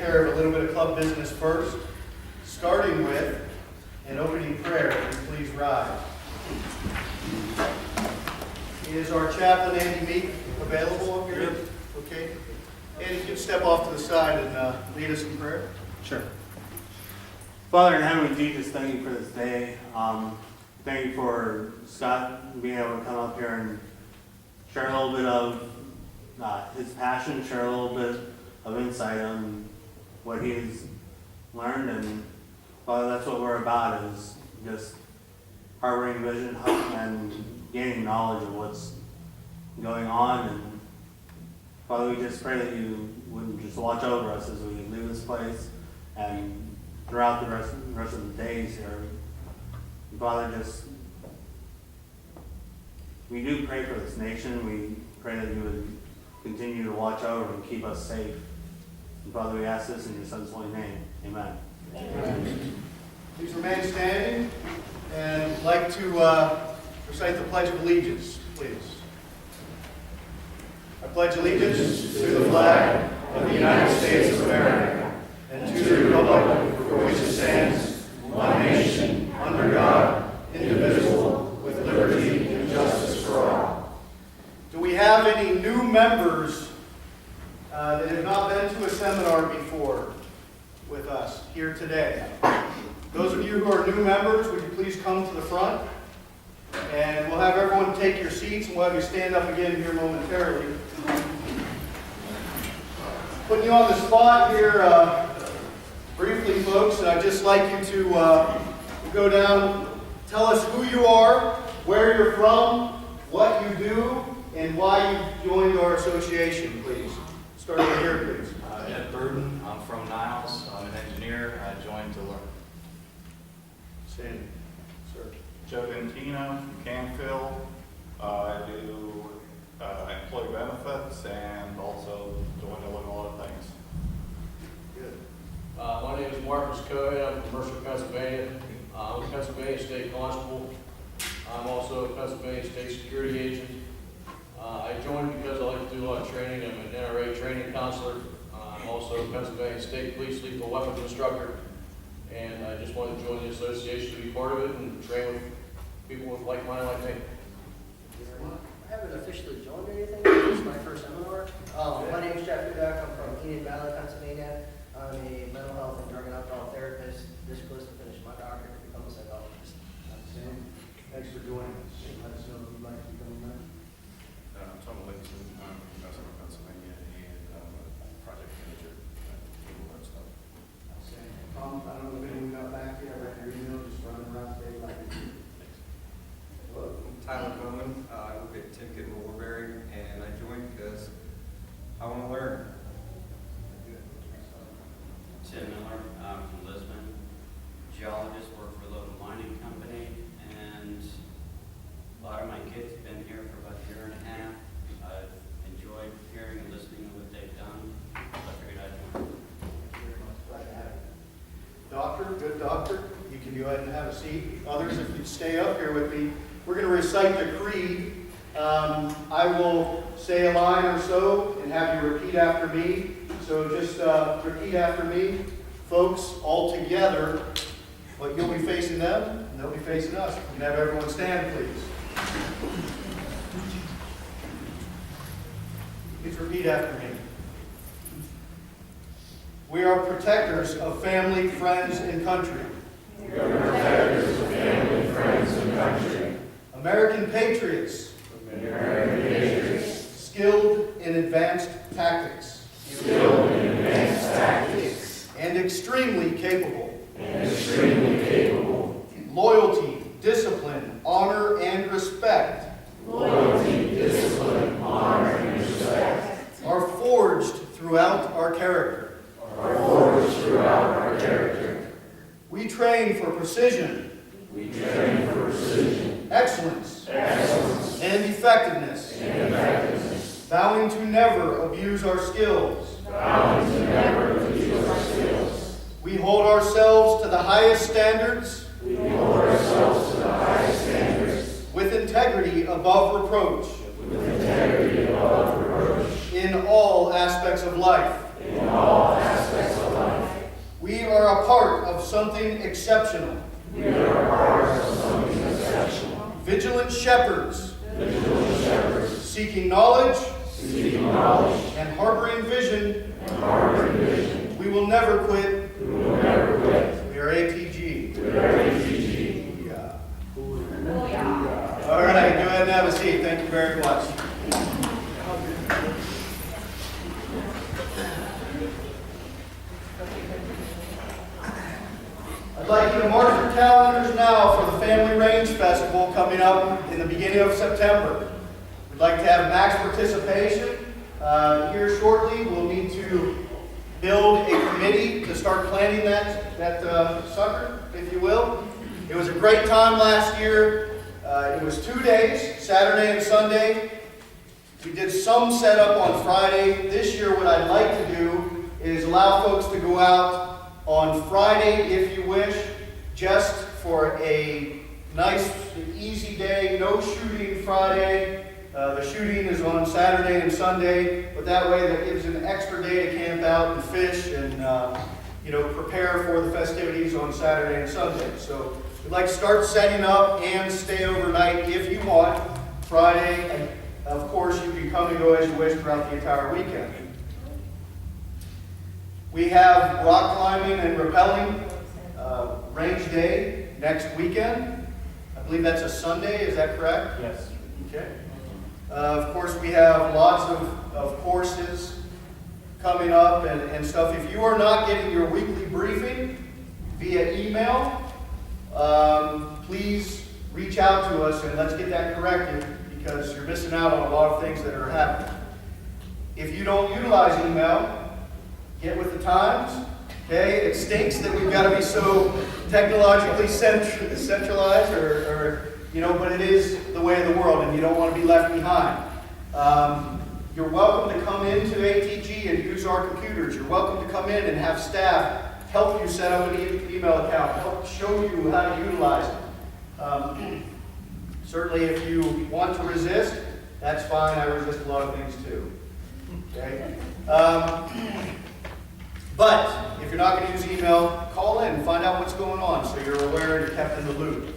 care of a little bit of club business first, starting with an opening prayer. Please rise. Is our chaplain, Andy Meek, available up here? Yep. Okay. Andy, you can step off to the side and lead us in prayer. Sure. Father in heaven, Jesus, thank you for this day. Thank you for Scott being able to come up here and share a little bit of his passion, share a little bit of insight on what he's learned. And Father, that's what we're about, is just harboring vision and gaining knowledge of what's going on. And Father, we just pray that you would just watch over us as we leave this place and throughout the rest of the days here. And Father, we do pray for this nation. We pray that you would continue to watch over and keep us safe. And Father, we ask this in your Son's holy name. Amen. Amen. Please remain standing, and I'd like to recite the Pledge of Allegiance, please. I pledge allegiance to the flag of the United States of America and to the republic for which it stands, one nation, under God, indivisible, with liberty and justice for all. Do we have any new members that have not been to a seminar before with us here today? Those of you who are new members, would you please come to the front? And we'll have everyone take your seats, and we'll have you stand up again here momentarily. Putting you on the spot here briefly, folks, I'd just like you to go down, tell us who you are, where you're from, what you do, and why you joined our association, please. Start over here, please. Ed Burden. I'm from Niles. I'm an engineer. I joined to learn. Sandy, sir. Joe Dentino from Canfield. I do employee benefits and also join to learn a lot of things. Good. My name is Marcus Coy. I'm from Mercer, Pennsylvania. I'm a Pennsylvania State Constable. I'm also a Pennsylvania State Security Agent. I joined because I like to do a lot of training. I'm an NRA training counselor. I'm also a Pennsylvania State Police lethal weapons instructor. And I just wanted to join the association to be part of it and train with people with like-minded like me. I haven't officially joined anything. This is my first seminar. My name is Jeff Hudak. I'm from Enid Valley, Pennsylvania. I'm a mental health and drug and alcohol therapist. This close to finish my doctorate to become a psychologist. Thanks for joining us. Let us know if you'd like to become a member. I'm Tom Linton. I'm from Western Pennsylvania and I'm a project manager at Cable stuff. Tom, I don't know if anyone got back yet. I read your email, just running around today like you. Hello, I'm Tyler Bowman. I work at Timken Warberry, and I joined because I want to learn. Tim Miller, I'm from Lisbon, geologist, work for a local mining company, and a lot of my kids have been here for about a year and a half. I've enjoyed hearing and listening to what they've done, so I figured I'd join. Thank you very much. Glad to have you. Doctor, good doctor. You can go ahead and have a seat. Others, if you'd stay up here with me, we're going to recite the creed. I will say a line or so and have you repeat after me. So just repeat after me. Folks, all together, but you'll be facing them and they'll be facing us. You can have everyone stand, please. Please repeat after me. We are protectors of family, friends, and country. We are protectors of family, friends, and country. American patriots. American patriots. Skilled in advanced tactics. Skilled in advanced tactics. And extremely capable. And extremely capable. Loyalty, discipline, honor, and respect. Loyalty, discipline, honor, and respect. Are forged throughout our character. Are forged throughout our character. We train for precision. We train for precision. Excellence. Excellence. And effectiveness. And effectiveness. Vowing to never abuse our skills. Vowing to never abuse our skills. We hold ourselves to the highest standards. We hold ourselves to the highest standards. With integrity above reproach. With integrity above reproach. In all aspects of life. In all aspects of life. part of something exceptional. We are part of something exceptional. Vigilant shepherds. Vigilant shepherds. Seeking knowledge. Seeking knowledge. And harboring vision. And harboring vision. We will never quit. We will never quit. We are ATG. We are ATG. Yeah. All right, go ahead and have a seat. Thank you very much. I'd like you to mark your calendars now for the Family Range Festival coming up in the beginning of September. We'd like to have max participation. Here shortly, we'll need to build a committee to start planning that sucker, if you will. It was a great time last year. It was 2 days, Saturday and Sunday. We did some setup on Friday. This year, what I'd like to do is allow folks to go out on Friday, if you wish, just for a nice, easy day. No shooting Friday. The shooting is on Saturday and Sunday, but that way that gives an extra day to camp out and fish and prepare for the festivities on Saturday and Sunday. So we'd like to start setting up and stay overnight if you want Friday, and of course you can come and go as you wish throughout the entire weekend. We have rock climbing and rappelling range day next weekend. I believe that's a Sunday, is that correct? Yes. Okay. Of course, we have lots of courses coming up and stuff. If you are not getting your weekly briefing via email, please reach out to us and let's get that corrected, because you're missing out on a lot of things that are happening. If you don't utilize email, get with the times. Okay, it stinks that we've got to be so technologically centralized, but it is the way of the world, and you don't want to be left behind. You're welcome to come into ATG and use our computers. You're welcome to come in and have staff help you set up an email account, help show you how to utilize it. Certainly, if you want to resist, that's fine. I resist a lot of things too. Okay. But if you're not going to use email, call in and find out what's going on so you're aware and you're kept in the loop.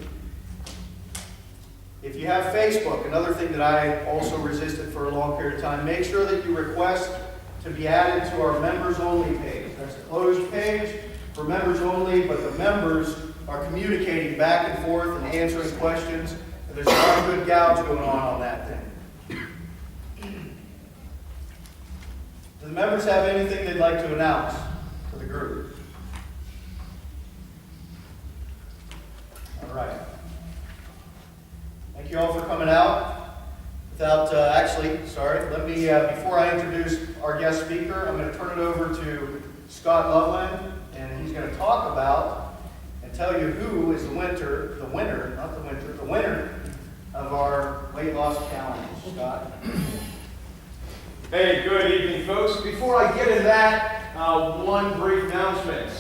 If you have Facebook, another thing that I also resisted for a long period of time, make sure that you request to be added to our members only page. That's a closed page for members only, but the members are communicating back and forth and answering questions. And there's a lot of good gouge going on that thing. Do the members have anything they'd like to announce to the group? All right. Thank you all for coming out. Let me, before I introduce our guest speaker, I'm going to turn it over to Scott Loveland, and he's going to talk about and tell you who is the winner of our weight loss challenge. Scott? Hey, good evening, folks. Before I get into that, one brief announcement.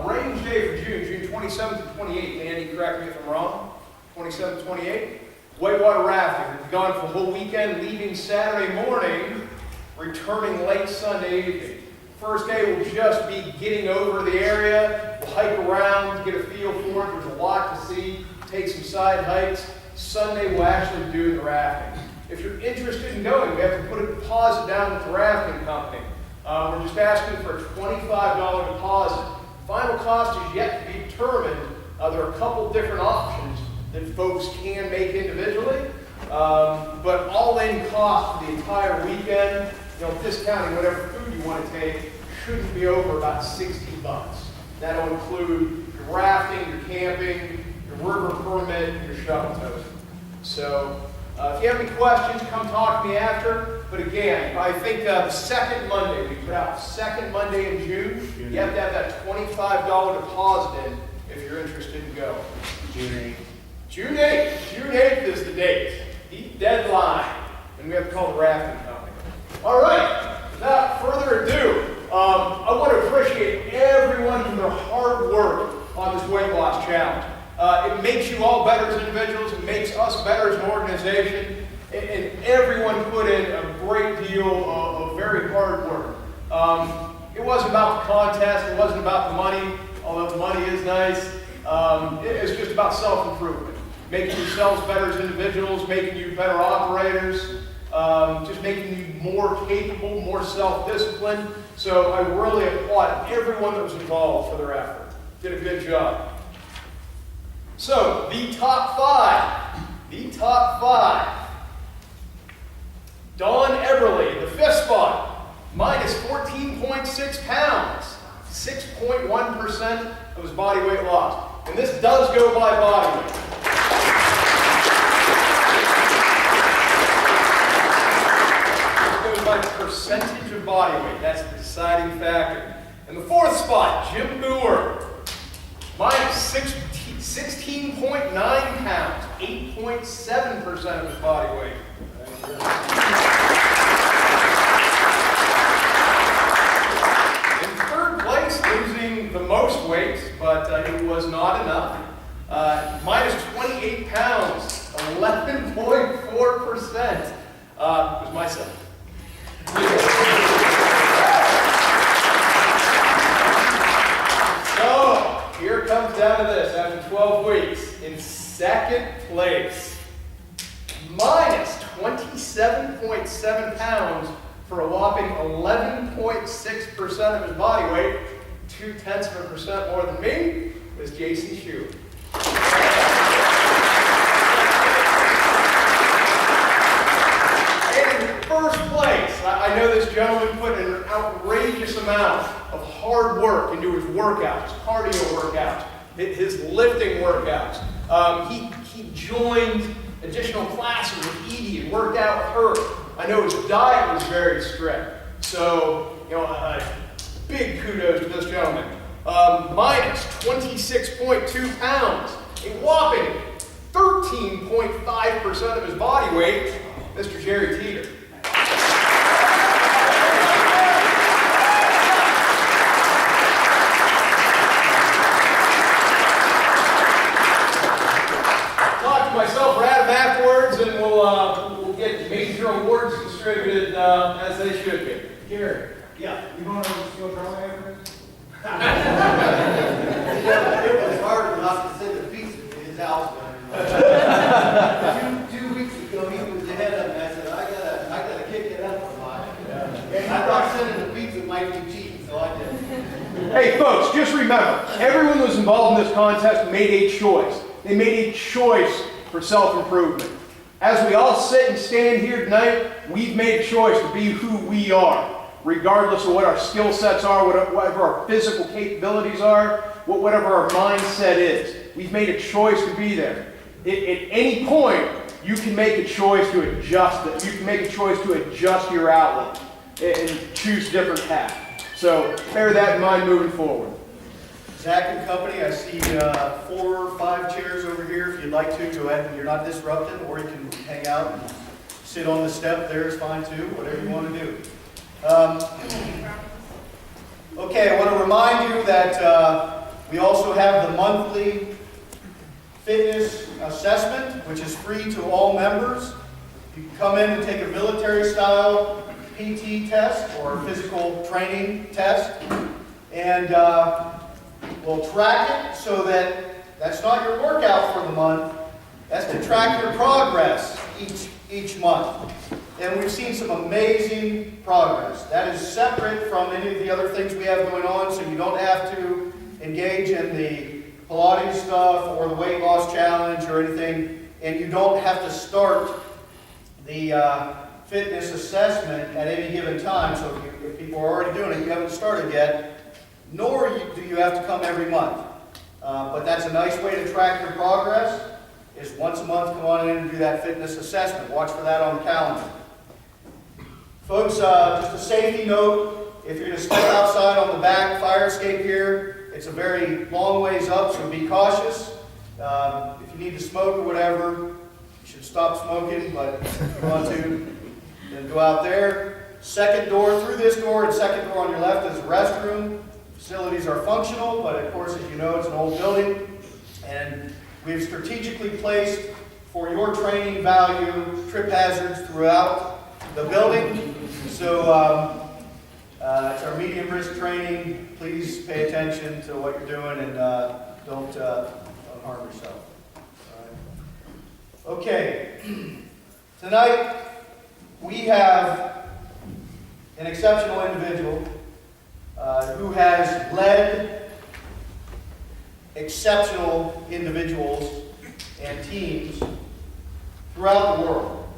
Range day for June 27th and 28th. Andy, correct me if I'm wrong. 27th, 28th. Whitewater rafting. We've gone for the whole weekend, leaving Saturday morning, returning late Sunday evening. First day will just be getting over the area. We'll hike around, get a feel for it. There's a lot to see. Take some side hikes. Sunday we'll actually do the rafting. If you're interested in going, we have to put a deposit down with the rafting company. We're just asking for a $25 deposit. Final cost is yet to be determined. There are a couple different options that folks can make individually, but all-in cost for the entire weekend, discounting whatever food you want to take, shouldn't be over about $60. That'll include your rafting, your camping, your river permit, your shuttle tow. So, if you have any questions, come talk to me after. But again, I think the second Monday, we put out second Monday in June, you have to have that $25 deposit in if you're interested in going. June 8th. June 8th is the date. The deadline. And we have to call the rafting company. All right, without further ado, I want to appreciate everyone for their hard work on this weight loss challenge. It makes you all better as individuals. It makes us better as an organization. And everyone put in a great deal of very hard work. It wasn't about the contest. It wasn't about the money. although the money is nice. It's just about self-improvement, making yourselves better as individuals, making you better operators, just making you more capable, more self-disciplined. So I really applaud everyone that was involved for their effort. Did a good job. So the top five. Dawn Everly, the fifth spot, minus 14.6 pounds, 6.1% of his body weight lost. And this does go by body weight. This goes by percentage of body weight. That's the deciding factor. In the fourth spot, Jim Boer, minus 16.9 pounds, 8.7% of his body weight. In third place, losing the most weight, but it was not enough. Minus 28 pounds, 11.4%, was myself. So, here comes down to this after 12 weeks. In second place, minus 27.7 pounds for a whopping 11.6% of his body weight, 0.2% more than me, was Jason Shue. And in first place, I know this gentleman put an outrageous amount of hard work into his workouts, cardio workouts, his lifting workouts. He joined additional classes with Edie and worked out with her. I know his diet was very strict. So, big kudos to this gentleman. Minus 26.2 pounds, a whopping 13.5% of his body weight, Mr. Jerry Teeter. Myself or Adam afterwards, and we'll get major awards distributed as they should be. Gary. Yeah, you want to go drawing afterwards? It was hard enough to send a pizza to his house. Two weeks ago, he was ahead of me. I said, I gotta kick it up a lot. And I thought sending a pizza might be cheap, so I did. Hey, folks, just remember, everyone who was involved in this contest made a choice. They made a choice for self-improvement. As we all sit and stand here tonight, we've made a choice to be who we are, regardless of what our skill sets are, whatever our physical capabilities are, whatever our mindset is. We've made a choice to be there. At any point, you can make a choice to adjust it. You can make a choice to adjust your outlook and choose a different path. So bear that in mind moving forward. Zach and company, I see 4 or 5 chairs over here. If you'd like to, go ahead and you're not disrupted, or you can hang out and sit on the step there is fine too, whatever you want to do. Okay, I want to remind you that we also have the monthly fitness assessment, which is free to all members. You can come in and take a military-style PT test or physical training test, and we'll track it so that that's not your workout for the month. That's to track your progress each month. And we've seen some amazing progress. That is separate from any of the other things we have going on, so you don't have to engage in the Pilates stuff or the weight loss challenge or anything, and you don't have to start the fitness assessment at any given time. So if people are already doing it, you haven't started yet, nor do you have to come every month. But that's a nice way to track your progress, is once a month come on in and do that fitness assessment. Watch for that on the calendar. Folks, just a safety note, if you're going to step outside on the back fire escape here, it's a very long ways up, so be cautious. If you need to smoke or whatever, you should stop smoking, but if you want to, then go out there. Second door, through this door and second door on your left is the restroom. Facilities are functional, but of course, as you know, it's an old building, and we've strategically placed, for your training value, trip hazards throughout the building. So It's our medium risk training. Please pay attention to what you're doing and don't harm yourself. All right. Okay. Tonight we have an exceptional individual who has led exceptional individuals and teams throughout the world.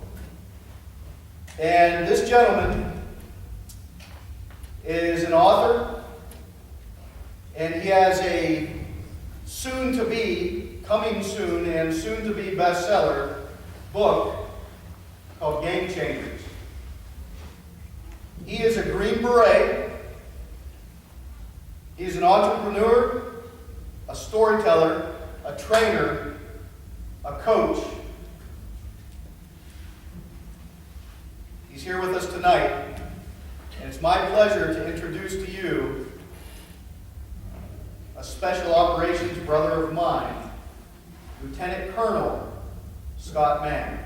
And this gentleman is an author, and he has a soon-to-be, coming soon, and soon-to-be bestseller book called Game Changers. He is a Green Beret. He is an entrepreneur, a storyteller, a trainer, a coach. He's here with us tonight, and it's my pleasure to introduce to you a special operations brother of mine, Lieutenant Colonel Scott Mann.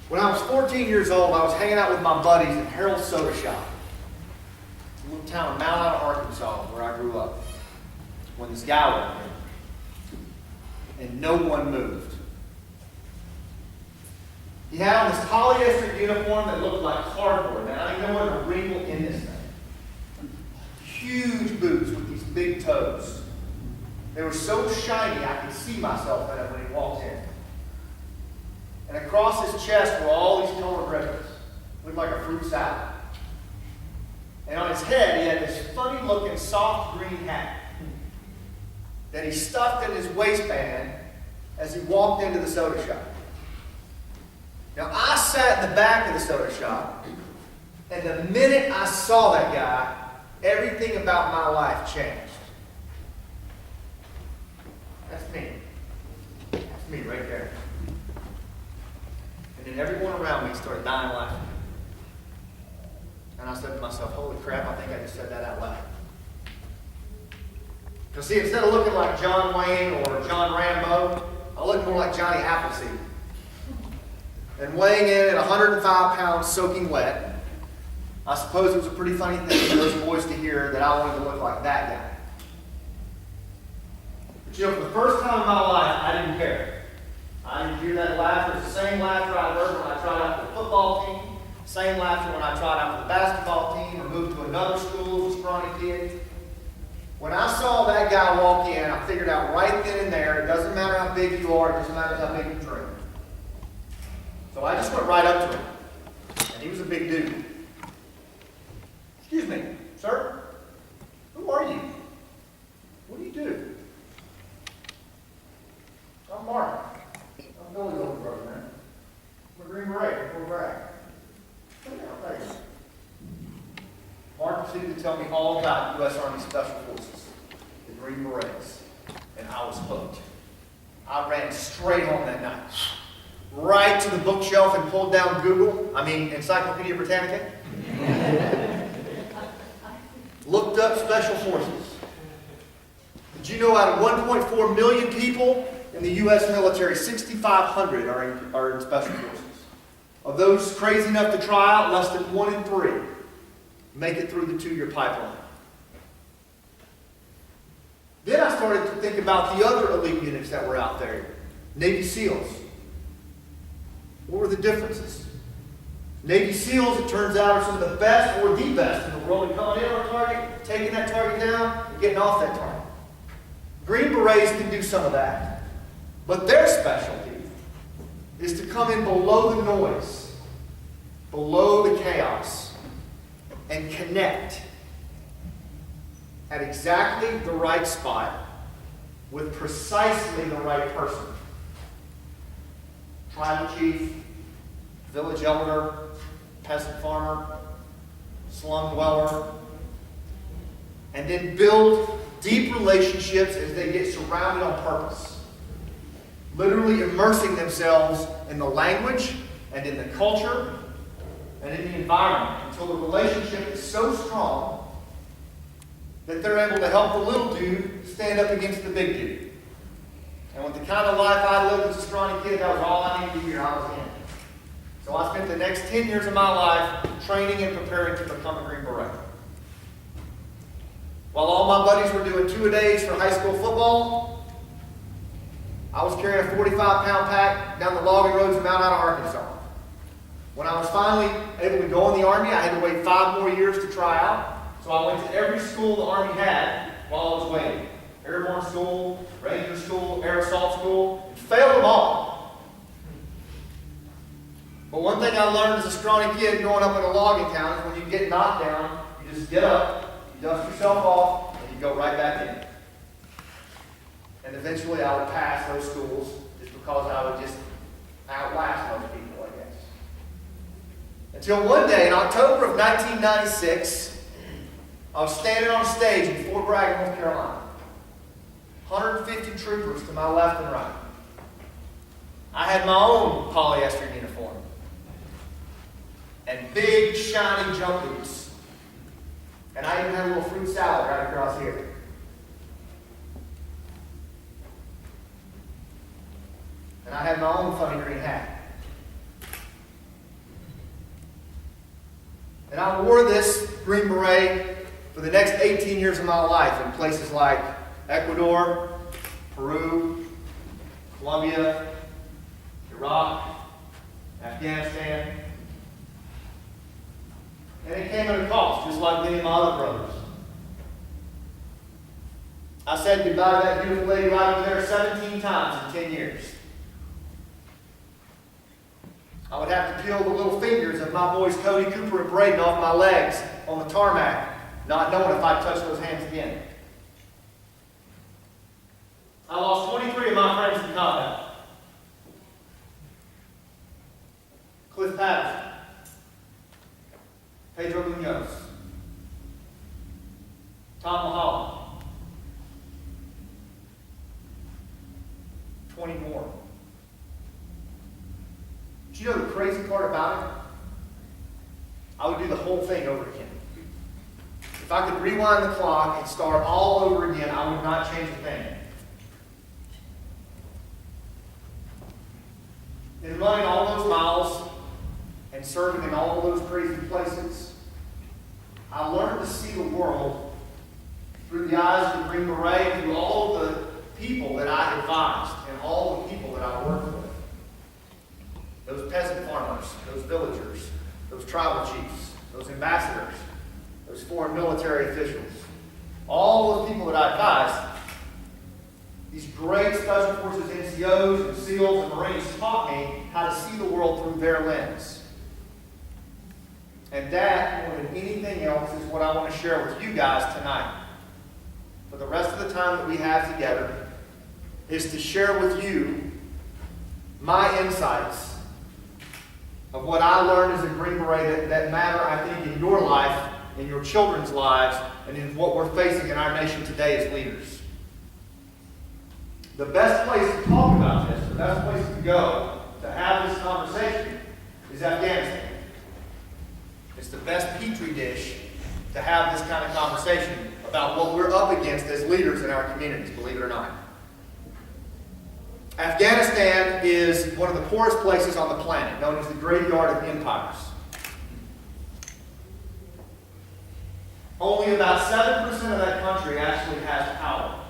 When I was 14 years old, I was hanging out with my buddies at Harold's Soda Shop, a little town of Mount Ida, Arkansas, where I grew up, when this guy walked in, and no one moved. He had on this polyester uniform that looked like cardboard, man. I didn't know what a wrinkle in this thing. Huge boots with these big toes. They were so shiny I could see myself in it when he walked in. And across his chest were all these colored ribbons. Looked like a fruit salad. And on his head, he had this funny-looking soft green hat that he stuffed in his waistband as he walked into the soda shop. Now, I sat in the back of the soda shop, and the minute I saw that guy, everything about my life changed. That's me. That's me right there. And everyone around me started dying laughing. And I said to myself, holy crap, I think I just said that out loud. Because see, instead of looking like John Wayne or John Rambo, I looked more like Johnny Appleseed. And weighing in at 105 pounds soaking wet, I suppose it was a pretty funny thing for those boys to hear that I wanted to look like that guy. But you know, for the first time in my life, I didn't care. I didn't hear that laughter. It's the same laughter I heard when I tried out for the football team, same laughter when I tried out for the basketball team or moved to another school as a scrawny kid. When I saw that guy walk in, I figured out right then and there, it doesn't matter how big you are, it doesn't matter how big you dream. So I just went right up to him, and he was a big dude. Excuse me, sir, who are you? What do you do? I'm Mark. I'm Billy's older brother, man. I'm a Green Beret before Bragg. Thanks. Mark proceeded to tell me all about U.S. Army Special Forces, the Green Berets, and I was hooked. I ran straight home that night, right to the bookshelf and pulled down Encyclopedia Britannica. Looked up Special Forces. Did you know out of 1.4 million people in the U.S. military, 6,500 are in Special Forces? Of those crazy enough to try out, less than 1 in 3 make it through the 2-year pipeline. Then I started to think about the other elite units that were out there. Navy SEALs. What were the differences? Navy SEALs, it turns out, are some of the best or the best in the world at coming in on a target, taking that target down, and getting off that target. Green Berets can do some of that. But their specialty is to come in below the noise, below the chaos, and connect at exactly the right spot with precisely the right person. Tribal chief, village elder, peasant farmer, slum dweller, and then build deep relationships as they get surrounded on purpose. literally immersing themselves in the language and in the culture and in the environment until the relationship is so strong that they're able to help the little dude stand up against the big dude. And with the kind of life I lived as a scrawny kid, that was all I needed to hear. I was in. So I spent the next 10 years of my life training and preparing to become a Green Beret. While all my buddies were doing 2-a-days for high school football, I was carrying a 45-pound pack down the logging roads of Mount Ida, Arkansas. When I was finally able to go in the Army, I had to wait 5 more years to try out. So I went to every school the Army had while I was waiting. Airborne school, Ranger school, Air Assault school, and failed them all. But one thing I learned as a scrawny kid growing up in a logging town is when you get knocked down, you just get up, you dust yourself off, and you go right back in. And eventually I would pass those schools just because I would just outlast those people, I guess. Until one day in October of 1996, I was standing on a stage in Fort Bragg, North Carolina. 150 troopers to my left and right. I had my own polyester uniform and big, shiny jump boots. And I even had a little fruit salad right across here. And I had my own funny green hat. And I wore this Green Beret for the next 18 years of my life in places like Ecuador, Peru, Colombia, Iraq, Afghanistan. And it came at a cost, just like many of my other brothers. I said goodbye to that beautiful lady right over there 17 times in 10 years. I would have to peel the little fingers of my boys Cody, Cooper, and Braden off my legs on the tarmac, not knowing if I'd touch those hands again. I lost 23 of my friends in combat. Cliff Patterson, Pedro Munoz, Tom Mulholland, 20 more. Do you know the crazy part about it? I would do the whole thing over again. If I could rewind the clock and start all over again, I would not change a thing. In running all those miles and serving in all those crazy places, I learned to see the world through the eyes of the Green Beret, through all of the people that I advised and all the people that I worked with. Those peasant farmers, those villagers, those tribal chiefs, those ambassadors, those foreign military officials, all the people that I advised, these great Special Forces NCOs and SEALs and Marines taught me how to see the world through their lens. And that, more than anything else, is what I want to share with you guys tonight. For the rest of the time that we have together, is to share with you my insights of what I learned as a Green Beret that matter, I think, in your life, in your children's lives, and in what we're facing in our nation today as leaders. The best place to talk about this, the best place to go to have this conversation is Afghanistan. It's the best petri dish to have this kind of conversation about what we're up against as leaders in our communities, believe it or not. Afghanistan is one of the poorest places on the planet, known as the graveyard of empires. Only about 7% of that country actually has power.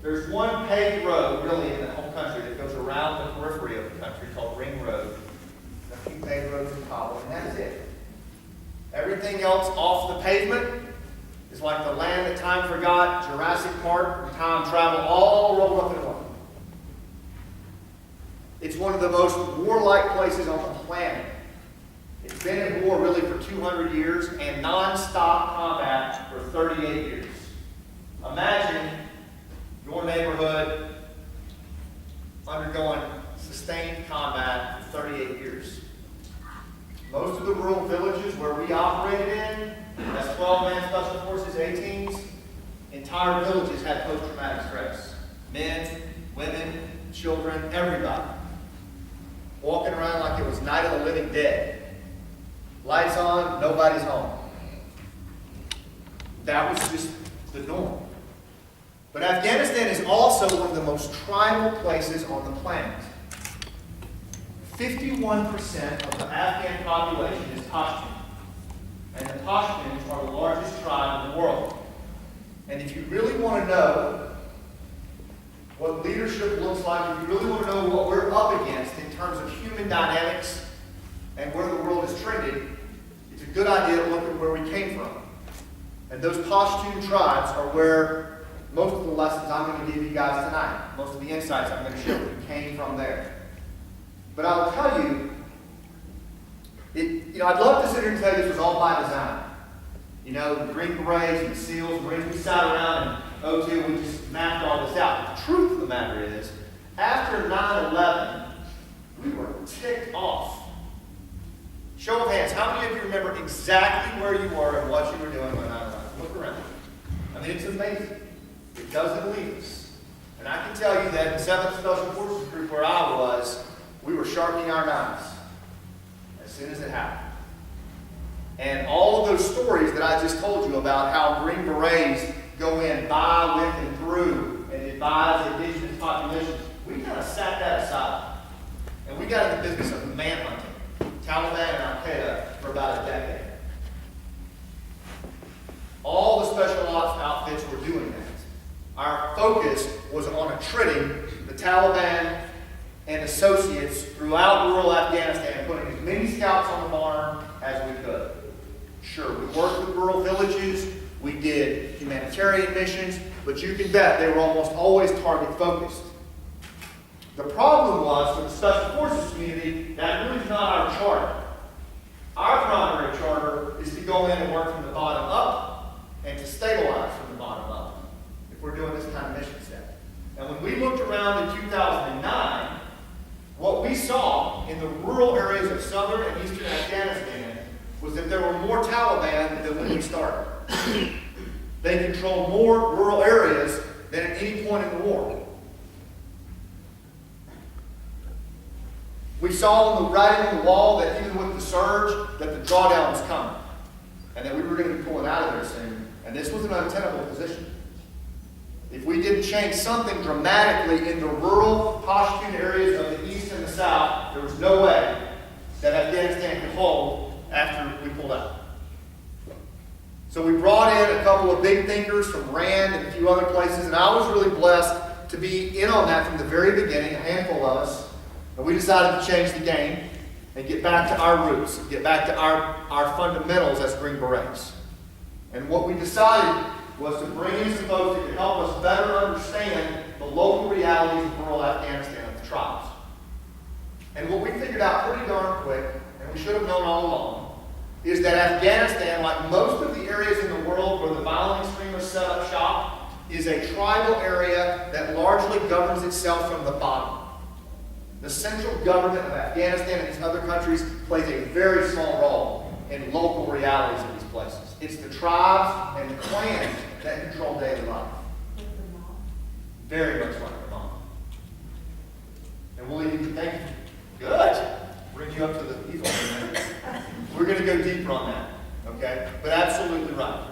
There's one paved road, really, in the whole country that goes around the periphery of the country called Ring Road. A few paved roads in Kabul, and that's it. Everything else off the pavement is like the land that time forgot, Jurassic Park, and time travel, all rolled up in one. It's one of the most warlike places on the planet. It's been in war really for 200 years and non-stop combat for 38 years. Imagine your neighborhood undergoing sustained combat for 38 years. Most of the rural villages where we operated in, as 12-man Special Forces A-teams, entire villages had post-traumatic stress. Men, women, children, everybody. Walking around like it was Night of the Living Dead. Lights on, nobody's home. That was just the norm. But Afghanistan is also one of the most tribal places on the planet. 51% of the Afghan population is Pashtun. And the Pashtuns are the largest tribe in the world. And if you really want to know what leadership looks like, if you really want to know what we're up against in terms of human dynamics and where the world is trending, it's a good idea to look at where we came from. And those Pashtun tribes are where most of the lessons I'm going to give you guys tonight, most of the insights I'm going to share with you came from there. But I will tell you, I'd love to sit here and tell you this was all by design. The Green Berets and the SEALs and Marines, we sat around and O2, we just mapped all this out. The truth of the matter is, after 9/11, we were ticked off. Show of hands, how many of you remember exactly where you were and what you were doing when 9/11? Look around. I mean, it's amazing. It doesn't leave us. And I can tell you that in 7th Special Forces Group where I was, we were sharpening our knives as soon as it happened. And all of those stories that I just told you about how Green Berets go in, by, with, and through, and advise indigenous populations, we kind of sat that aside. And we got in the business of manhunting Taliban and Al-Qaeda for about a decade. All the special ops outfits were doing that. Our focus was on attriting the Taliban and associates throughout rural Afghanistan, putting as many scouts on the farm as we could. Sure, we worked with rural villages, we did humanitarian missions, but you can bet they were almost always target focused. The problem was, for the Special Forces community, that really is not our charter. Our primary charter is to go in and work from the bottom up and to stabilize from the bottom up, if we're doing this kind of mission set. And when we looked around in 2009, what we saw in the rural areas of southern and eastern Afghanistan was that there were more Taliban than when we started. They controlled more rural areas than at any point in the war. We saw on the writing on the wall that even with the surge, that the drawdown was coming. And that we were going to be pulling out of there soon. And this was an untenable position. If we didn't change something dramatically in the rural Pashtun areas of the east and the south, there was no way that Afghanistan could hold after we pulled out. So we brought in a couple of big thinkers from RAND and a few other places, and I was really blessed to be in on that from the very beginning, a handful of us. And we decided to change the game and get back to our roots, get back to our fundamentals as Green Berets. And what we decided was to bring in some folks that could help us better understand the local realities of rural Afghanistan and the tribes. And what we figured out pretty darn quick, and we should have known all along, is that Afghanistan, like most of the areas in the world where the violent extremists set up shop, is a tribal area that largely governs itself from the bottom. The central government of Afghanistan and these other countries plays a very small role in local realities of these places. It's the tribes and the clans that control daily life. Very much like the mom. And we'll even thank you. Good. Bring you up to the evil. We're going to go deeper on that. Okay? But absolutely right.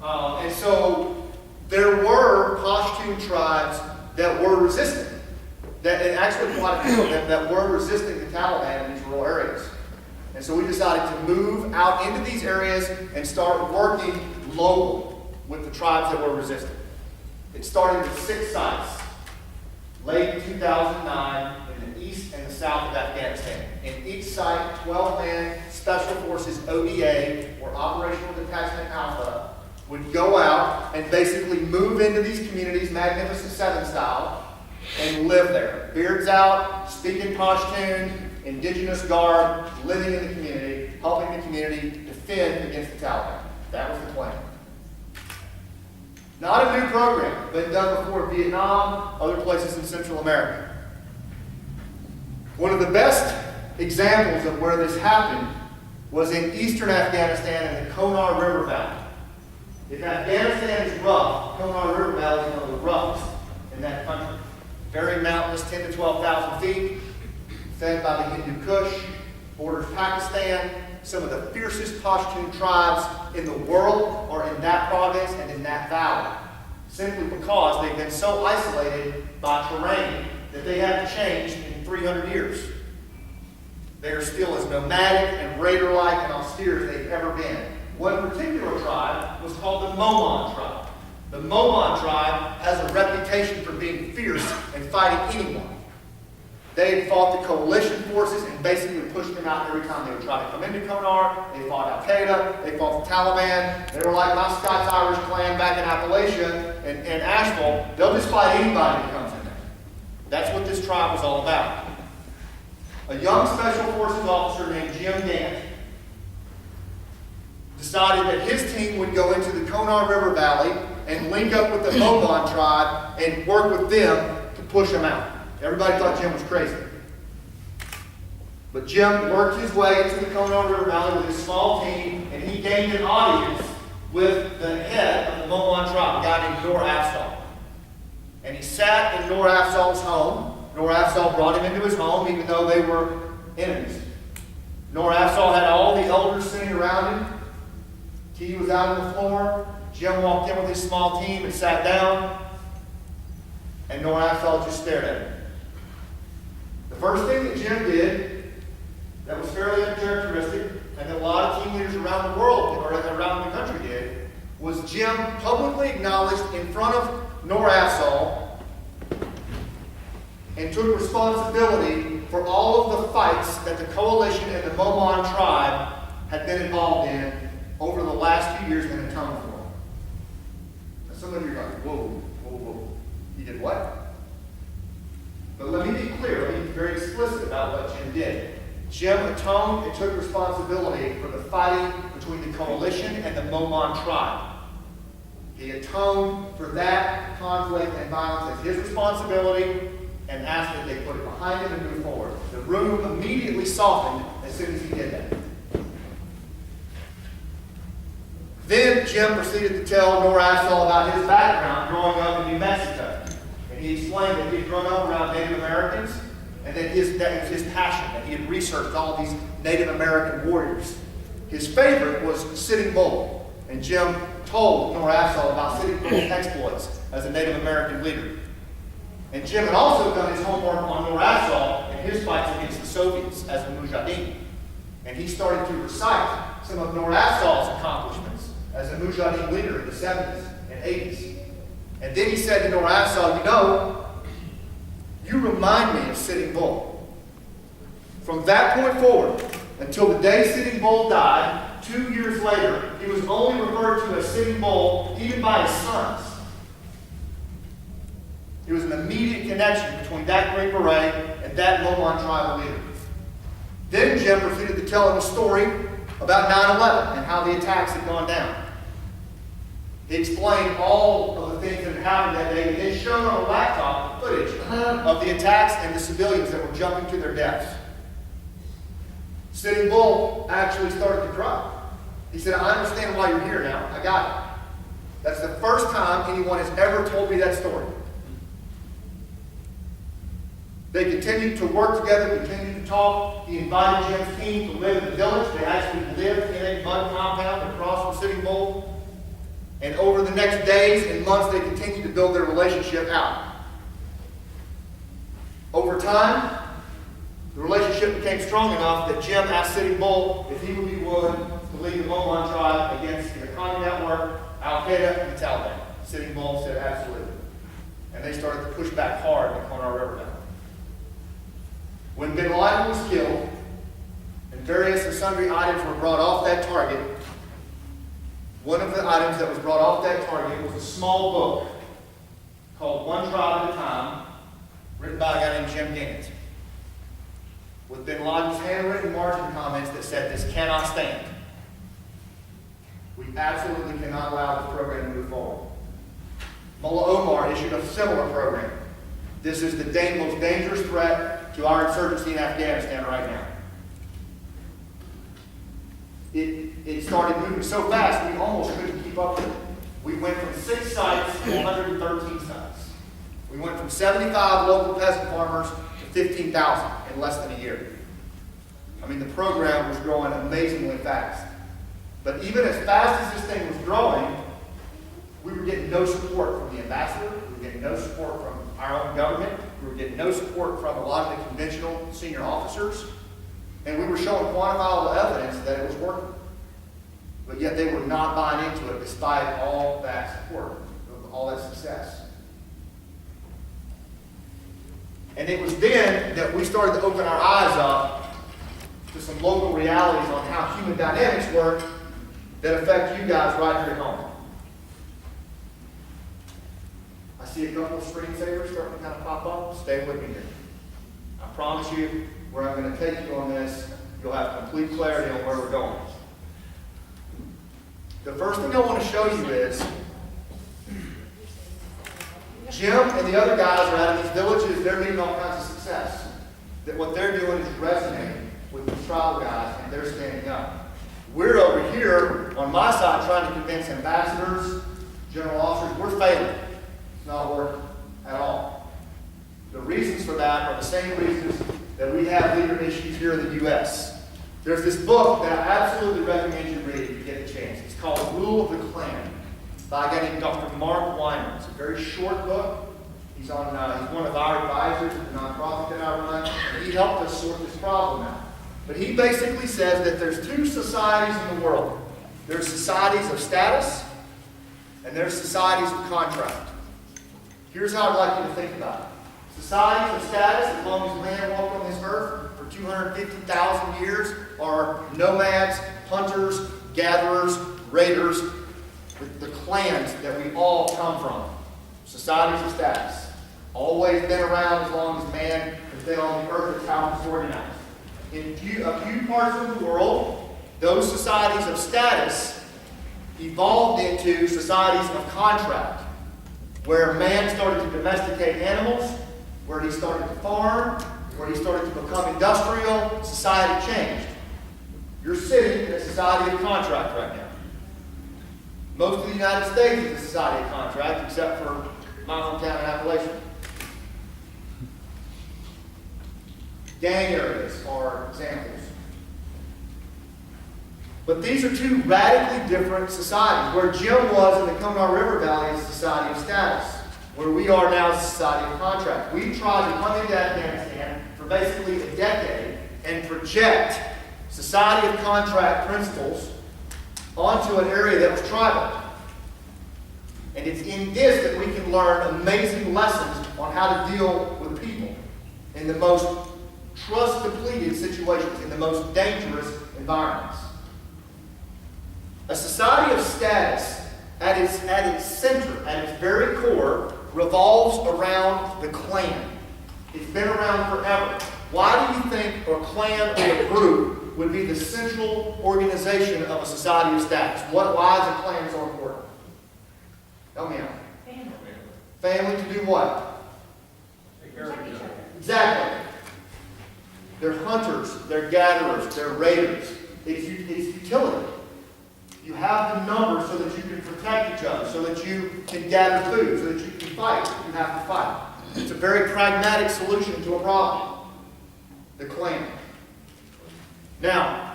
And so there were Pashtun tribes that were resistant. And actually quite a few of them that were resisting the Taliban in these rural areas. And so we decided to move out into these areas and start working local with the tribes that were resistant. It started with 6 sites, late 2009, in the east and the south of Afghanistan. In each site, 12-man Special Forces ODA, or Operational Detachment Alpha, would go out and basically move into these communities, Magnificent Seven style, and live there. Beards out, speaking Pashtun, indigenous garb, living in the community, helping the community defend against the Taliban. That was the plan. Not a new program, been done before Vietnam, other places in Central America. One of the best examples of where this happened was in eastern Afghanistan in the Konar River Valley. If Afghanistan is rough, Konar River Valley is one of the roughest in that country. Very mountainous, 10 to 12,000 feet, fed by the Hindu Kush, borders Pakistan. Some of the fiercest Pashtun tribes in the world are in that province and in that valley, simply because they've been so isolated by terrain that they haven't changed in 300 years. They are still as nomadic and raider-like and austere as they've ever been. One particular tribe was called the Momon tribe. The Momon tribe has a reputation for being fierce and fighting anyone. They had fought the coalition forces and basically pushed them out every time they would try to come into Konar. They fought Al-Qaeda, they fought the Taliban. They were like my Scots-Irish clan back in Appalachia and Asheville. They'll just fight anybody who comes in there. That's what this tribe was all about. A young Special Forces officer named Jim Gant decided that his team would go into the Konar River Valley and link up with the Momon tribe and work with them to push them out. Everybody thought Jim was crazy. But Jim worked his way into the Konar River Valley with his small team, and he gained an audience with the head of the Momon tribe, a guy named Nur Afzal. And he sat in Nur Afzal's home. Nur Afzal brought him into his home, even though they were enemies. Nur Afzal had all the elders sitting around him. Tea was out on the floor. Jim walked in with his small team and sat down. And Nur Afzal just stared at him. The first thing that Jim did that was fairly uncharacteristic, and that a lot of team leaders around the world, or around the country did, was Jim publicly acknowledged in front of Nur Afzal and took responsibility for all of the fights that the coalition and the Momon tribe had been involved in over the last few years and atoned for. Now some of you are like, whoa, whoa, whoa. He did what? But let me be clear, let me be very explicit about what Jim did. Jim atoned and took responsibility for the fighting between the coalition and the Momon tribe. He atoned for that conflict and violence as his responsibility and asked that they put it behind him and move forward. The room immediately softened as soon as he did that. Then Jim proceeded to tell Nur Afzal about his background growing up in New Mexico. And he explained that he had grown up around Native Americans and that was his passion, that he had researched all these Native American warriors. His favorite was Sitting Bull. And Jim told Nur Afzal about Sitting Bull's exploits as a Native American leader. And Jim had also done his homework on Nur Afzal and his fights against the Soviets as a Mujahideen. And he started to recite some of Nur Afzal's accomplishments as a Mujahideen leader in the 70s and 80s. And then he said to Nur Afzal, you know, you remind me of Sitting Bull. From that point forward, until the day Sitting Bull died, 2 years later, he was only referred to as Sitting Bull, even by his sons. There was an immediate connection between that Green Beret and that Momon tribal leader. Then Jim proceeded to tell him a story about 9/11 and how the attacks had gone down. He explained all of the things that had happened that day and then showed on a laptop footage of the attacks and the civilians that were jumping to their deaths. Sitting Bull actually started to cry. He said, I understand why you're here now. I got it. That's the first time anyone has ever told me that story. They continued to work together, continued to talk. He invited Jim's team to live in the village. They actually lived in a mud compound across from Sitting Bull. And over the next days and months, they continued to build their relationship out. Over time, the relationship became strong enough that Jim asked Sitting Bull if he would be willing to lead the Momon tribe against the Haqqani Network, Al-Qaeda, and the Taliban. Sitting Bull said absolutely. And they started to push back hard in the Konar River Valley. When bin Laden was killed, and various and sundry items were brought off that target, one of the items that was brought off that target was a small book called One Tribe at a Time, written by a guy named Jim Gant, with bin Laden's handwritten margin comments that said, this cannot stand. We absolutely cannot allow this program to move forward. Mullah Omar issued a similar program. This is the most dangerous threat to our insurgency in Afghanistan right now. It started moving so fast we almost couldn't keep up with it. We went from 6 sites to 113 sites. We went from 75 local peasant farmers to 15,000 in less than a year. I mean, the program was growing amazingly fast. But even as fast as this thing was growing, we were getting no support from the ambassador, we were getting no support from our own government, we were getting no support from a lot of the conventional senior officers, and we were showing quantifiable evidence that it was working. But yet they were not buying into it despite all that support, all that success. And it was then that we started to open our eyes up to some local realities on how human dynamics work that affect you guys right here at home. I see a couple of screensavers starting to kind of pop up. Stay with me here. I promise you, where I'm going to take you on this, you'll have complete clarity on where we're going. The first thing I want to show you is Jim and the other guys are out in these villages. They're meeting all kinds of success. That what they're doing is resonating with these tribal guys, and they're standing up. We're over here on my side trying to convince ambassadors, general officers. We're failing. It's not working at all. The reasons for that are the same reasons that we have leader issues here in the U.S. There's this book that I absolutely recommend you read if you get a chance. It's called Rule of the Clan by a guy named Dr. Mark Weimer. It's a very short book. He's one of our advisors at the nonprofit that I run, and he helped us sort this problem out. But he basically says that there's two societies in the world. There's societies of status, and there's societies of contract. Here's how I'd like you to think about it. Societies of status, as long as man walked on this earth for 250,000 years, are nomads, hunters, gatherers, raiders, the clans that we all come from. Societies of status. Always been around as long as man has been on the earth. That's how it's organized. In a few parts of the world, those societies of status evolved into societies of contract, where man started to domesticate animals, where he started to farm, where he started to become industrial. Society changed. You're sitting in a society of contract right now. Most of the United States is a society of contract, except for my hometown in Appalachia. Gang areas are examples. But these are two radically different societies. Where Jim was in the Konar River Valley is a society of status. Where we are now is a society of contract. We tried to come into Afghanistan for basically a decade and project society of contract principles onto an area that was tribal. And it's in this that we can learn amazing lessons on how to deal with people in the most trust-depleted situations, in the most dangerous environments. A society of status, at its center, at its very core, revolves around the clan. It's been around forever. Why do you think a clan or a group would be the central organization of a society of status? Why is a clan so important? Help me out. Family. Family to do what? Take care of each other. Exactly. They're hunters, they're gatherers, they're raiders. It's utility. You have the numbers so that you can protect each other, so that you can gather food, so that you can fight if you have to fight. It's a very pragmatic solution to a problem. The clan. Now,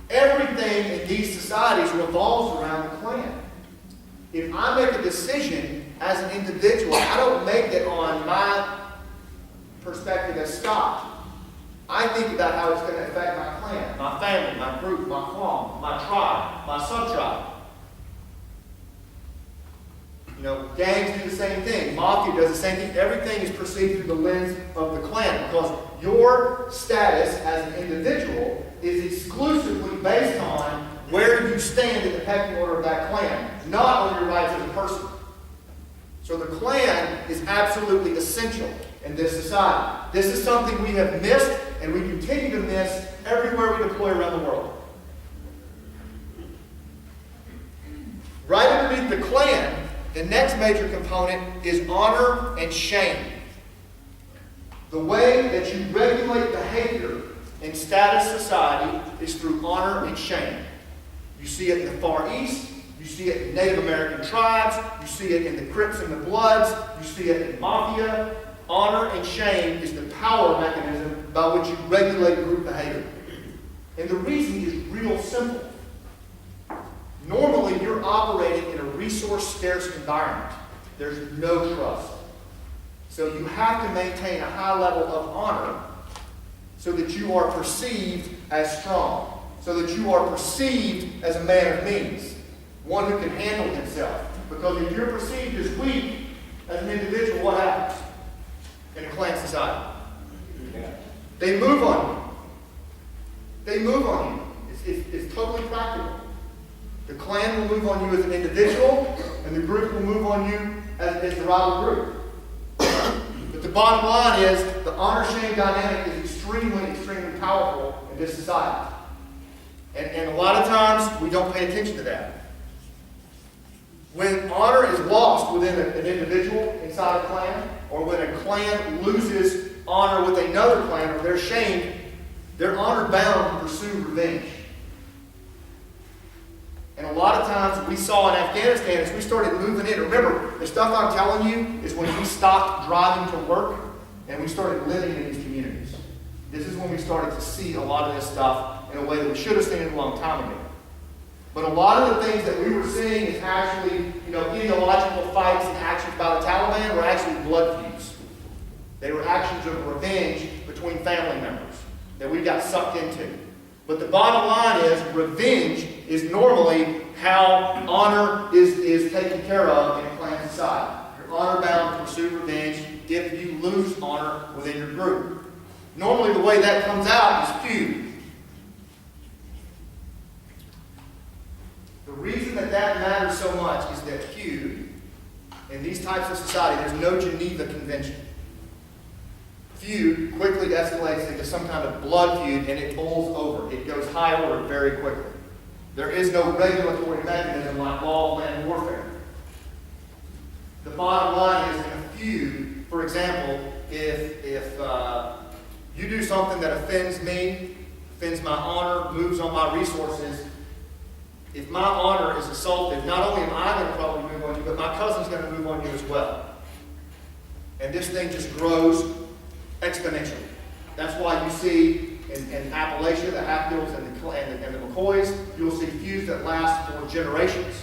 everything in these societies revolves around the clan. If I make a decision as an individual, I don't make it on my perspective as Scott. I think about how it's going to affect my clan, my family, my group, my clan, my tribe, my sub-tribe. You know, gangs do the same thing. Mafia does the same thing. Everything is perceived through the lens of the clan, because your status as an individual is exclusively based on where you stand in the pecking order of that clan, not on your rights as a person. So the clan is absolutely essential in this society. This is something we have missed, and we continue to miss everywhere we deploy around the world. Right underneath the clan, the next major component is honor and shame. The way that you regulate behavior in status society is through honor and shame. You see it in the Far East, You see it in Native American tribes. You see it in the Crips and the Bloods. You see it in Mafia. Honor and shame is the power mechanism by which you regulate group behavior. And the reason is real simple. Normally, you're operating in a resource-scarce environment. There's no trust. So you have to maintain a high level of honor so that you are perceived as strong, so that you are perceived as a man of means, one who can handle himself. Because if you're perceived as weak as an individual, what happens in a clan society? They move on you. They move on you. It's totally practical. The clan will move on you as an individual, and the group will move on you as the rival group. But the bottom line is, the honor-shame dynamic is extremely, extremely powerful in this society. And a lot of times, we don't pay attention to that. When honor is lost within an individual inside a clan, or when a clan loses honor with another clan, or they're shamed, they're honor-bound to pursue revenge. And a lot of times we saw in Afghanistan as we started moving in. Remember, the stuff I'm telling you is when we stopped driving to work and we started living in these communities. This is when we started to see a lot of this stuff in a way that we should have seen it a long time ago. But a lot of the things that we were seeing is actually, ideological fights and actions by the Taliban were actually blood feuds. They were actions of revenge between family members that we got sucked into. But the bottom line is, revenge is normally how honor is taken care of in a clan society. You're honor-bound to pursue revenge if you lose honor within your group. Normally the way that comes out is feud. The reason that matters so much is that feud, in these types of society, there's no Geneva Convention. Feud quickly escalates into some kind of blood feud and it bowls over. It goes high order very quickly. There is no regulatory mechanism like law of land warfare. The bottom line is in a feud, for example, if you do something that offends me, offends my honor, moves on my resources, if my honor is assaulted, not only am I going to probably move on you, but my cousin's going to move on you as well. And this thing just grows exponentially. That's why you see in Appalachia, the Hatfields and the McCoys, you'll see feuds that last for generations,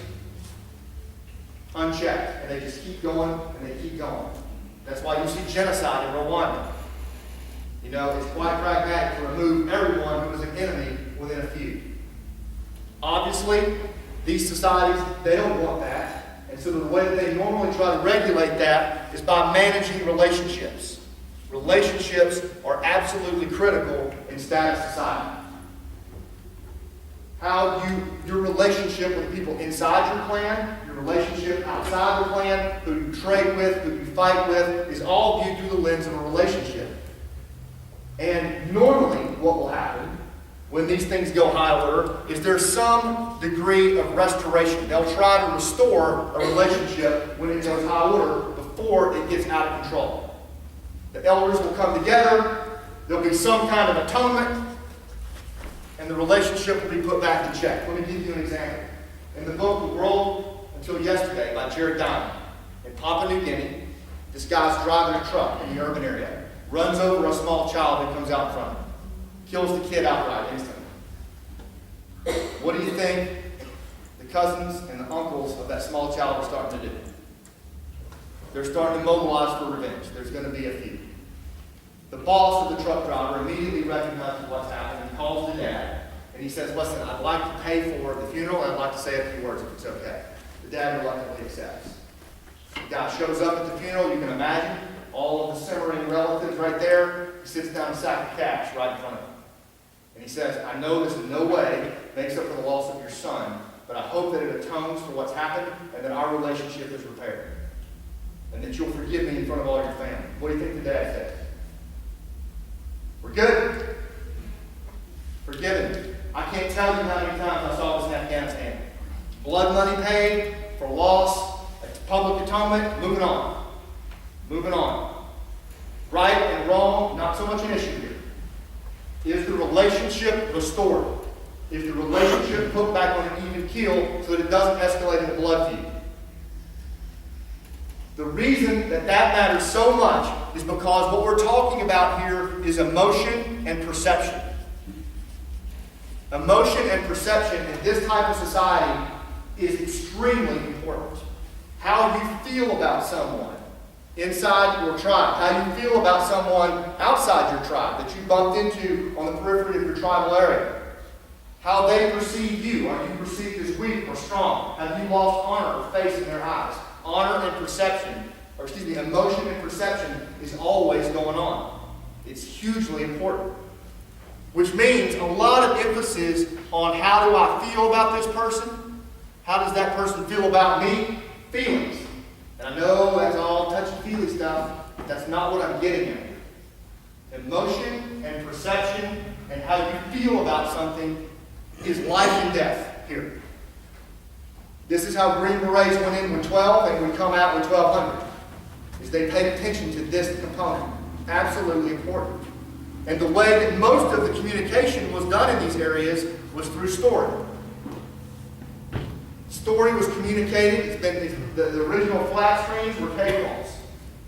unchecked, and they just keep going and they keep going. That's why you see genocide in Rwanda. It's quite pragmatic to remove everyone who is an enemy within a feud. Obviously, these societies, they don't want that. And so the way that they normally try to regulate that is by managing relationships. Relationships are absolutely critical in status society. Your relationship with people inside your clan, your relationship outside the clan, who you trade with, who you fight with, is all viewed through the lens of a relationship. And normally what will happen when these things go high order is there's some degree of restoration. They'll try to restore a relationship when it goes high order before it gets out of control. The elders will come together, there'll be some kind of atonement, and the relationship will be put back in check. Let me give you an example. In the book The World Until Yesterday by Jared Diamond, in Papua New Guinea, this guy's driving a truck in the urban area, runs over a small child that comes out in front of him, kills the kid outright instantly. What do you think the cousins and the uncles of that small child are starting to do? They're starting to mobilize for revenge. There's going to be a feud. The boss of the truck driver immediately recognizes what's happened and calls the dad. And he says, listen, I'd like to pay for the funeral and I'd like to say a few words if it's okay. The dad reluctantly accepts. The guy shows up at the funeral, you can imagine, all of the simmering relatives right there. He sits down a sack of cash right in front of him. And he says, I know this in no way makes up for the loss of your son, but I hope that it atones for what's happened and that our relationship is repaired. And that you'll forgive me in front of all your family. What do you think the dad said? We're good. Forgiven. I can't tell you how many times I saw this in Afghanistan. Blood money paid for loss, public atonement, moving on. Moving on. Right and wrong, not so much an issue here. Is the relationship restored? is the relationship put back on an even keel so that it doesn't escalate into blood feud. The reason that matters so much is because what we're talking about here is emotion and perception. Emotion and perception in this type of society is extremely important. How you feel about someone inside your tribe, how you feel about someone outside your tribe that you bumped into on the periphery of your tribal area. How they perceive you. Are you perceived as weak or strong? Have you lost honor or face in their eyes? Honor and perception, emotion and perception is always going on. It's hugely important. Which means a lot of emphasis on how do I feel about this person? How does that person feel about me? Feelings. And I know that's all touchy-feely stuff, but that's not what I'm getting at. Emotion and perception and how you feel about something is life and death here. This is how Green Berets went in with 12 and would come out with 1,200. Is they paid attention to this component. Absolutely important. And the way that most of the communication was done in these areas was through story. Story was communicated. The original flat screens were cave walls.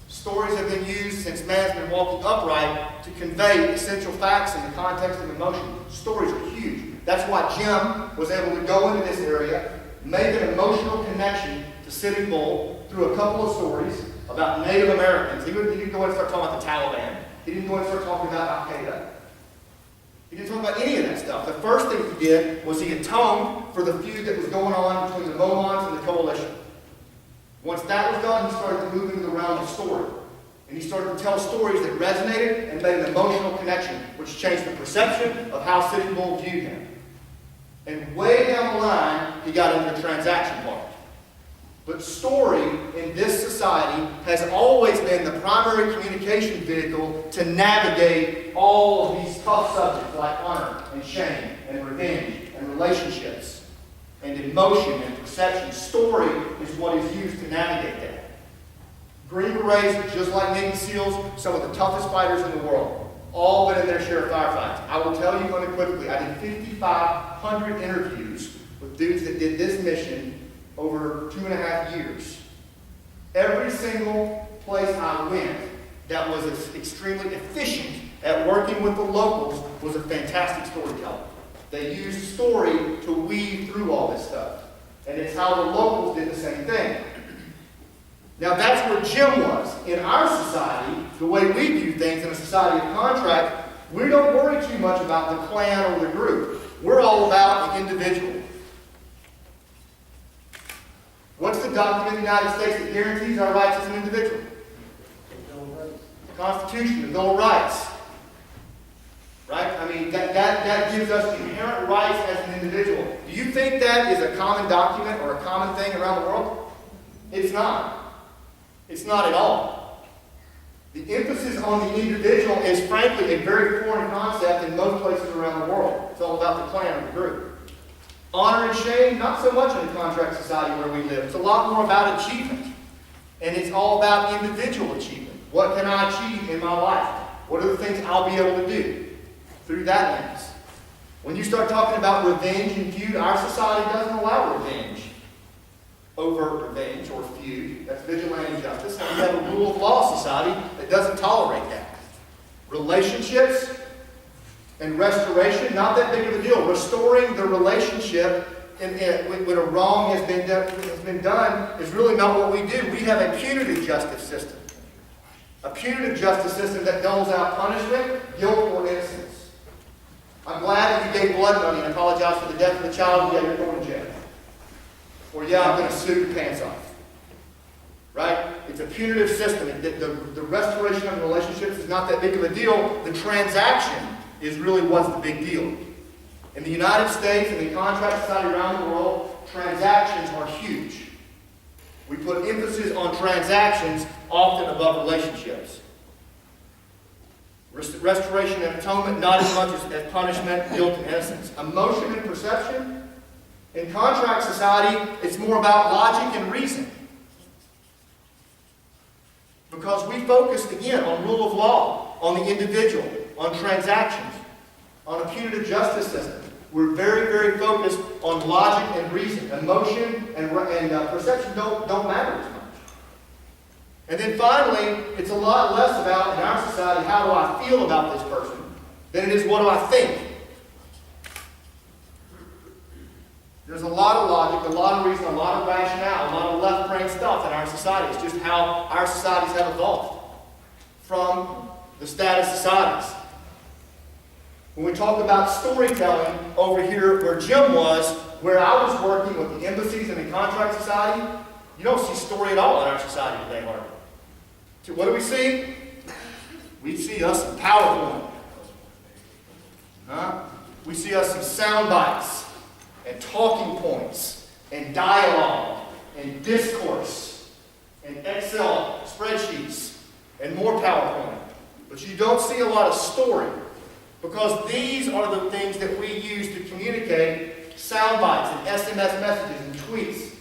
Stories have been used since man's been walking upright to convey essential facts in the context of emotion. Stories are huge. That's why Jim was able to go into this area, make an emotional connection to Sitting Bull through a couple of stories about Native Americans. He didn't go and start talking about the Taliban. He didn't go and start talking about Al-Qaeda. He didn't talk about any of that stuff. The first thing he did was he atoned for the feud that was going on between the Mohawks and the coalition. Once that was done, he started to move into the realm of story. And he started to tell stories that resonated and made an emotional connection, which changed the perception of how Sitting Bull viewed him. And way down the line, he got into the transaction part. But story in this society has always been the primary communication vehicle to navigate all of these tough subjects like honor and shame and revenge and relationships and emotion and perception. Story is what is used to navigate that. Green Berets, just like Navy SEALs, some of the toughest fighters in the world, all been in their share of firefights. I will tell you unequivocally, I did 5,500 interviews with dudes that did this mission over 2.5 years. Every single place I went that was extremely efficient at working with the locals was a fantastic storyteller. They used story to weave through all this stuff. And it's how the locals did the same thing. Now that's where Jim was. In our society, the way we view things in a society of contract, we don't worry too much about the clan or the group. We're all about the individual. What's the document in the United States that guarantees our rights as an individual? The Constitution, the Bill of Rights. Right? I mean, that gives us inherent rights as an individual. Do you think that is a common document or a common thing around the world? It's not. It's not at all. The emphasis on the individual is frankly a very foreign concept in most places around the world. It's all about the clan or the group. Honor and shame, not so much in a contract society where we live. It's a lot more about achievement. And it's all about individual achievement. What can I achieve in my life? What are the things I'll be able to do? Through that lens. When you start talking about revenge and feud, our society doesn't allow revenge. Overt revenge or feud. That's vigilante justice. And we have a rule of law society that doesn't tolerate that. Relationships and restoration, not that big of a deal. Restoring the relationship when a wrong has been done is really not what we do. We have a punitive justice system. A punitive justice system that doles out punishment, guilt, or innocence. I'm glad that you gave blood money and apologized for the death of the child. Yeah, you're going to jail. Or yeah, I'm going to sue your pants off. Right? It's a punitive system. The restoration of relationships is not that big of a deal. The transaction is really what's the big deal. In the United States and the contract society around the world, transactions are huge. We put emphasis on transactions often above relationships. Restoration and atonement, not as much as punishment, guilt, and innocence. Emotion and perception. In contract society, it's more about logic and reason. Because we focus, again, on rule of law, on the individual, on transactions, on a punitive justice system. We're very, very focused on logic and reason. Emotion and perception don't matter as much. And then finally, it's a lot less about, in our society, how do I feel about this person, than it is what do I think. There's a lot of logic, a lot of reason, a lot of rationale, a lot of left-brain stuff in our society. It's just how our societies have evolved from the status societies. When we talk about storytelling over here where Jim was, where I was working with the embassies and the contract society, you don't see story at all in our society today, hardly. So what do we see? We see us some PowerPoint. We see us some sound bites and talking points and dialogue and discourse and Excel spreadsheets and more PowerPoint. But you don't see a lot of story, because these are the things that we use to communicate sound bites and SMS messages and tweets.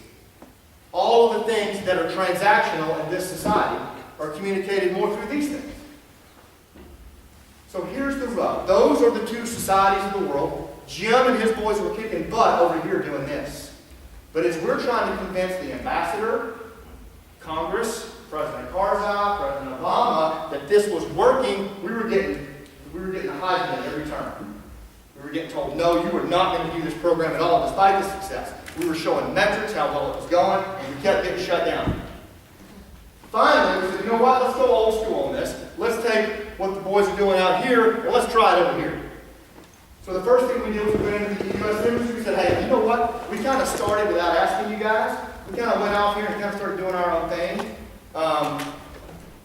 All of the things that are transactional in this society are communicated more through these things. So here's the rub. Those are the two societies of the world. Jim and his boys were kicking butt over here doing this. But as we're trying to convince the ambassador, Congress, President Karzai, President Obama, that this was working, we were getting a Heisman every turn. We were getting told, no, you were not going to do this program at all, despite the success. We were showing metrics, how well it was going, and we kept getting shut down. Finally, we said, you know what, let's go old school on this. Let's take what the boys are doing out here, and let's try it over here. So the first thing we did was we went into the U.S. Embassy. We said, hey, you know what, we kind of started without asking you guys. We kind of went off here and kind of started doing our own thing.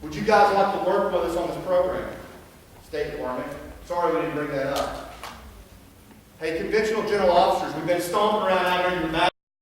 Would you guys like to work with us on this program? State Department. Sorry we didn't bring that up. Hey, conventional general officers, we've been stomping around out here in your